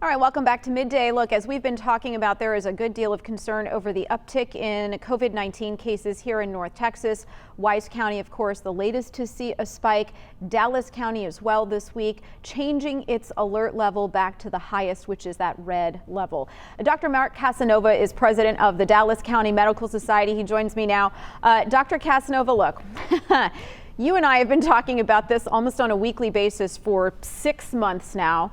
All right, welcome back to Midday. Look, as we've been talking about, there is a good deal of concern over the uptick in COVID-19 cases here in North Texas. Wise County, of course, the latest to see a spike. Dallas County as well this week, changing its alert level back to the highest, which is that red level. Dr. Mark Casanova is president of the Dallas County Medical Society. He joins me now. Dr. Casanova, look, you and I have been talking about this almost on a weekly basis for 6 months now.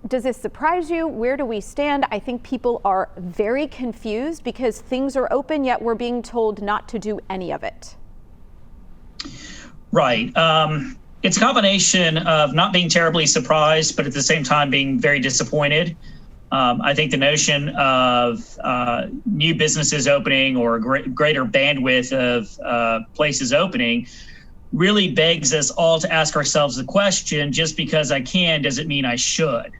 Does this surprise you? Where do we stand? I think people are very confused because things are open, yet we're being told not to do any of it. Right. It's a combination of not being terribly surprised, but at the same time being very disappointed. I think the notion of new businesses opening or greater bandwidth of places opening really begs us all to ask ourselves the question, just because I can, does it mean I should?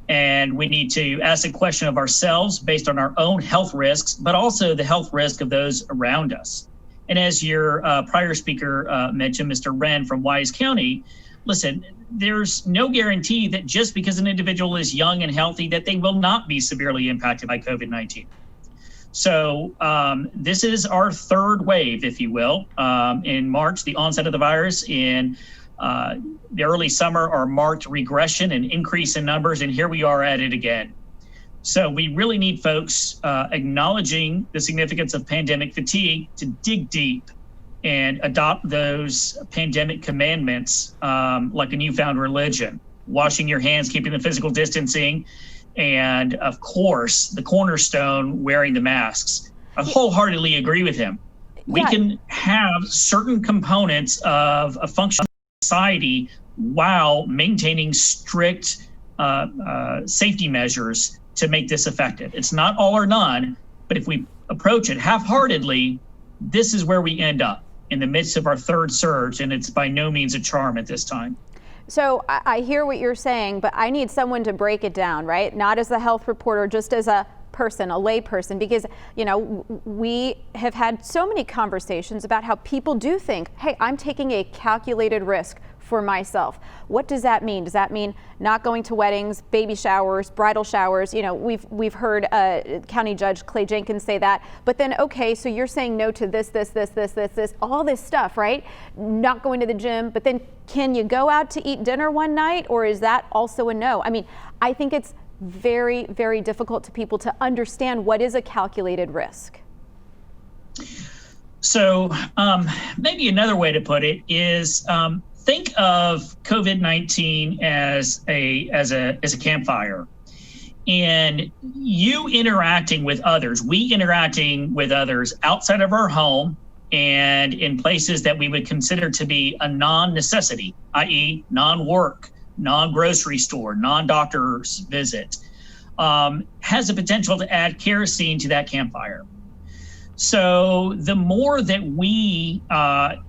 And we need to ask a question of ourselves based on our own health risks, but also the health risk of those around us. And as your prior speaker mentioned, Mr. Wren from Wise County, listen, there's no guarantee that just because an individual is young and healthy that they will not be severely impacted by COVID-19. So this is our third wave, if you will. In March, the onset of the virus. In the early summer, our marked regression and increase in numbers, and here we are at it again. So we really need folks acknowledging the significance of pandemic fatigue to dig deep and adopt those pandemic commandments like a newfound religion. Washing your hands, keeping the physical distancing, and of course, the cornerstone, wearing the masks. I wholeheartedly agree with him. We can have certain components of a functional society while maintaining strict safety measures to make this effective. It's not all or none, but if we approach it half-heartedly, this is where we end up in the midst of our third surge, and it's by no means a charm at this time. So I hear what you're saying, but I need someone to break it down, right? Not as a health reporter, just as a person, a lay person, because, you know, we have had so many conversations about how people do think, hey, I'm taking a calculated risk for myself. What does that mean? Does that mean not going to weddings, baby showers, bridal showers? You know, we've heard County Judge Clay Jenkins say that. But then, okay, so you're saying no to this, all this stuff, right? Not going to the gym, but then can you go out to eat dinner one night, or is that also a no? I mean, I think it's very, very difficult to people to understand what is a calculated risk. So maybe another way to put it is think of COVID-19 as a campfire, and you interacting with others, we interacting with others outside of our home and in places that we would consider to be a non-necessity, i.e. non-work, non-grocery store, non-doctor's visit, has the potential to add kerosene to that campfire. So the more that we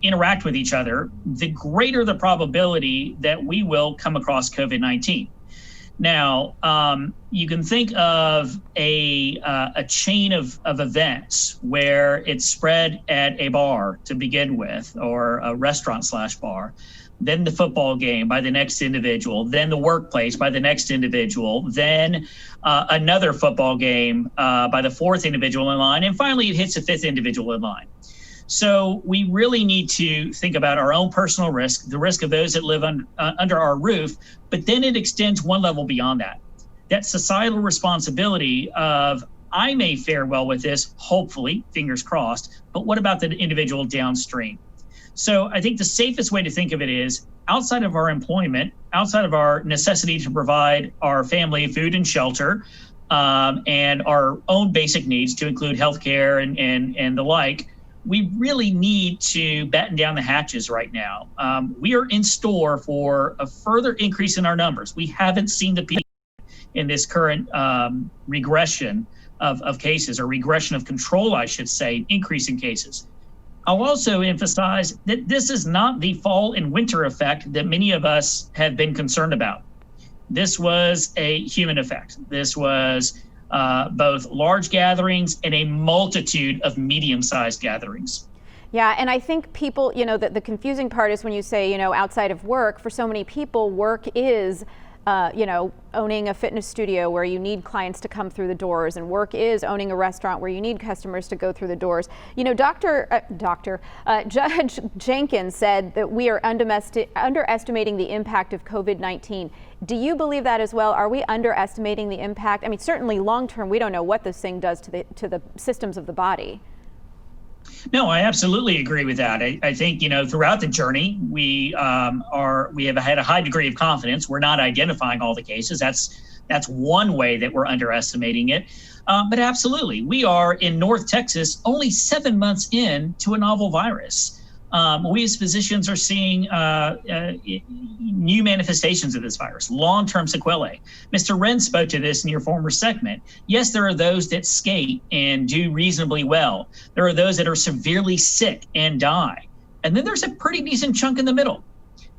interact with each other, the greater the probability that we will come across COVID-19. Now, you can think of a chain of events where it's spread at a bar to begin with, or a restaurant/bar, then the football game by the next individual, then the workplace by the next individual, then another football game by the fourth individual in line, and finally it hits the fifth individual in line. So we really need to think about our own personal risk, the risk of those that live under our roof, but then it extends one level beyond that. That societal responsibility of, I may fare well with this, hopefully, fingers crossed, but what about the individual downstream? So I think the safest way to think of it is, outside of our employment, outside of our necessity to provide our family food and shelter, and our own basic needs to include healthcare and the like, we really need to batten down the hatches right now. We are in store for a further increase in our numbers. We haven't seen the peak in this current regression of cases, or regression of control, I should say, increase in cases. I'll also emphasize that this is not the fall and winter effect that many of us have been concerned about. This was a human effect. This was both large gatherings and a multitude of medium-sized gatherings. Yeah, and I think people, you know, the confusing part is when you say, you know, outside of work, for so many people, work is owning a fitness studio where you need clients to come through the doors, and work is owning a restaurant where you need customers to go through the doors. Judge Jenkins said that we are underestimating the impact of COVID-19. Do you believe that as well? Are we underestimating the impact? I mean, certainly long term, we don't know what this thing does to the systems of the body. No, I absolutely agree with that. I think, throughout the journey, we have had a high degree of confidence. We're not identifying all the cases. That's one way that we're underestimating it. But absolutely, we are in North Texas only 7 months into a novel virus. We as physicians are seeing new manifestations of this virus, long-term sequelae. Mr. Wren spoke to this in your former segment. Yes, there are those that skate and do reasonably well. There are those that are severely sick and die. And then there's a pretty decent chunk in the middle.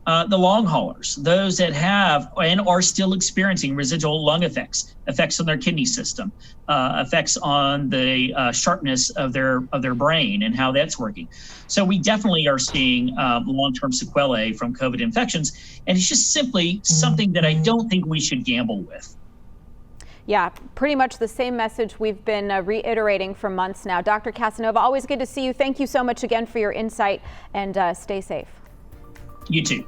The long haulers, those that have and are still experiencing residual lung effects on their kidney system, effects on the sharpness of their brain and how that's working. So we definitely are seeing long-term sequelae from COVID infections, and it's just simply something that I don't think we should gamble with. Yeah, pretty much the same message we've been reiterating for months now. Dr. Casanova, always good to see you. Thank you so much again for your insight, and stay safe. You too.